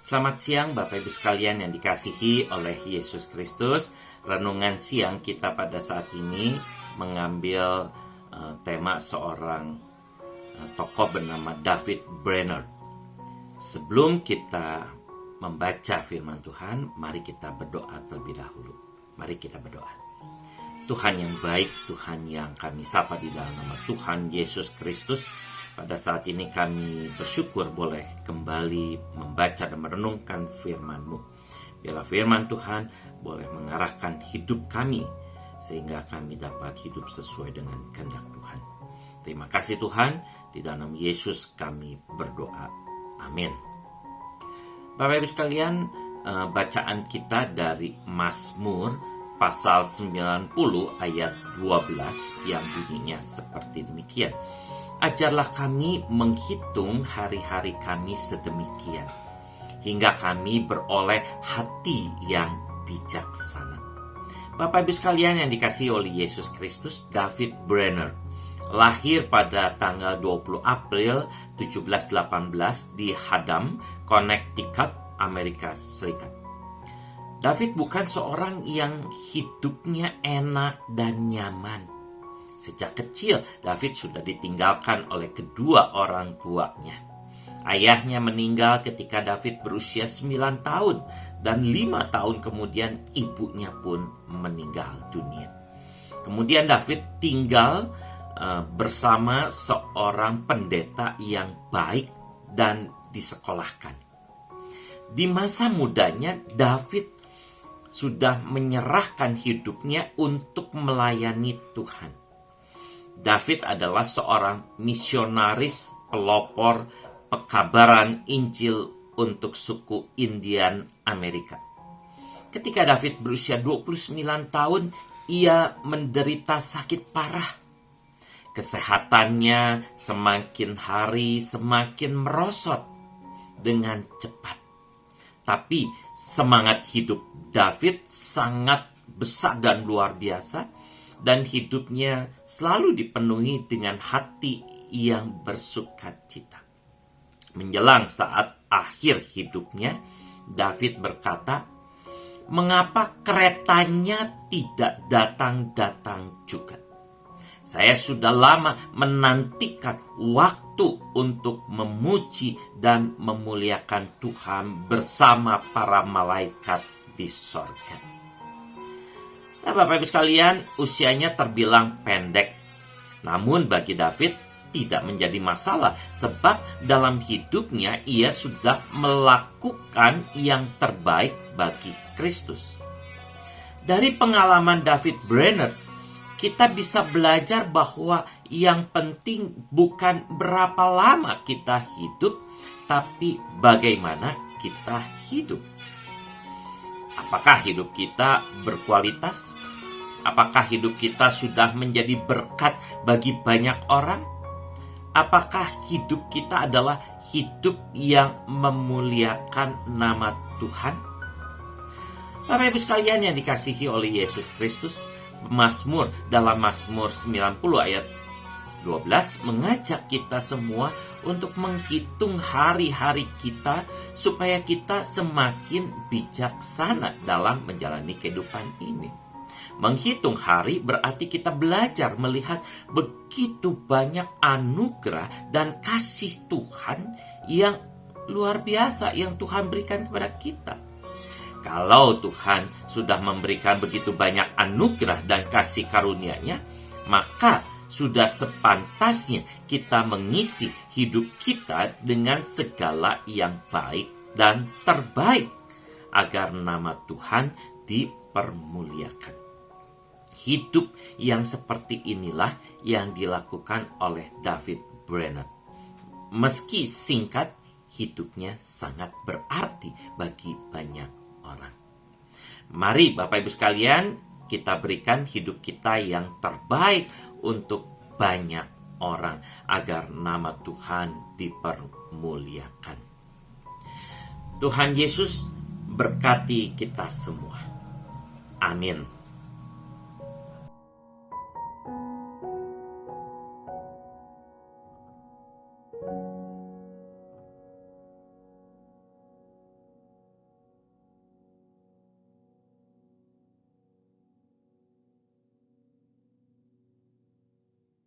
Selamat siang Bapak Ibu sekalian yang dikasihi oleh Yesus Kristus. Renungan siang kita pada saat ini mengambil tema seorang tokoh bernama David Brainerd. Sebelum kita membaca firman Tuhan, mari kita berdoa terlebih dahulu. Mari kita berdoa. Tuhan yang baik, Tuhan yang kami sapa di dalam nama Tuhan Yesus Kristus. Pada saat ini kami bersyukur boleh kembali membaca dan merenungkan firman-Mu. Biarlah firman Tuhan boleh mengarahkan hidup kami, sehingga kami dapat hidup sesuai dengan kehendak Tuhan. Terima kasih Tuhan, di dalam Yesus kami berdoa. Amin. Bapak Ibu sekalian, bacaan kita dari Mazmur pasal 90 ayat 12 yang bunyinya seperti demikian. Ajarlah kami menghitung hari-hari kami sedemikian, hingga kami beroleh hati yang bijaksana. Bapak Ibu sekalian yang dikasihi oleh Yesus Kristus, David Brainerd lahir pada tanggal 20 April 1718 di Haddam, Connecticut, Amerika Serikat. David bukan seorang yang hidupnya enak dan nyaman. Sejak kecil, David sudah ditinggalkan oleh kedua orang tuanya. Ayahnya meninggal ketika David berusia 9 tahun, dan 5 tahun kemudian ibunya pun meninggal dunia. Kemudian David tinggal bersama seorang pendeta yang baik dan disekolahkan. Di masa mudanya, David sudah menyerahkan hidupnya untuk melayani Tuhan. David adalah seorang misionaris pelopor pekabaran Injil untuk suku Indian Amerika. Ketika David berusia 29 tahun, ia menderita sakit parah. Kesehatannya semakin hari semakin merosot dengan cepat. Tapi semangat hidup David sangat besar dan luar biasa, dan hidupnya selalu dipenuhi dengan hati yang bersukacita. Menjelang saat akhir hidupnya, David berkata, "Mengapa keretanya tidak datang-datang juga? Saya sudah lama menantikan waktu untuk memuji dan memuliakan Tuhan bersama para malaikat di sorga." Nah, Bapak Ibu sekalian, usianya terbilang pendek. Namun bagi David tidak menjadi masalah, sebab dalam hidupnya ia sudah melakukan yang terbaik bagi Kristus. Dari pengalaman David Brainerd, kita bisa belajar bahwa yang penting bukan berapa lama kita hidup, tapi bagaimana kita hidup. Apakah hidup kita berkualitas? Apakah hidup kita sudah menjadi berkat bagi banyak orang? Apakah hidup kita adalah hidup yang memuliakan nama Tuhan? Bapak Ibu sekalian yang dikasihi oleh Yesus Kristus, Mazmur dalam Mazmur 90 ayat 12 mengajak kita semua untuk menghitung hari-hari kita supaya kita semakin bijaksana dalam menjalani kehidupan ini. Menghitung hari berarti kita belajar melihat begitu banyak anugerah dan kasih Tuhan yang luar biasa yang Tuhan berikan kepada kita. Kalau Tuhan sudah memberikan begitu banyak anugerah dan kasih karunia-Nya, maka sudah sepantasnya kita mengisi hidup kita dengan segala yang baik dan terbaik, agar nama Tuhan dipermuliakan. Hidup yang seperti inilah yang dilakukan oleh David Brainerd. Meski singkat, hidupnya sangat berarti bagi banyak orang. Mari Bapak Ibu sekalian, kita berikan hidup kita yang terbaik untuk banyak orang, agar nama Tuhan dipermuliakan. Tuhan Yesus berkati kita semua. Amin.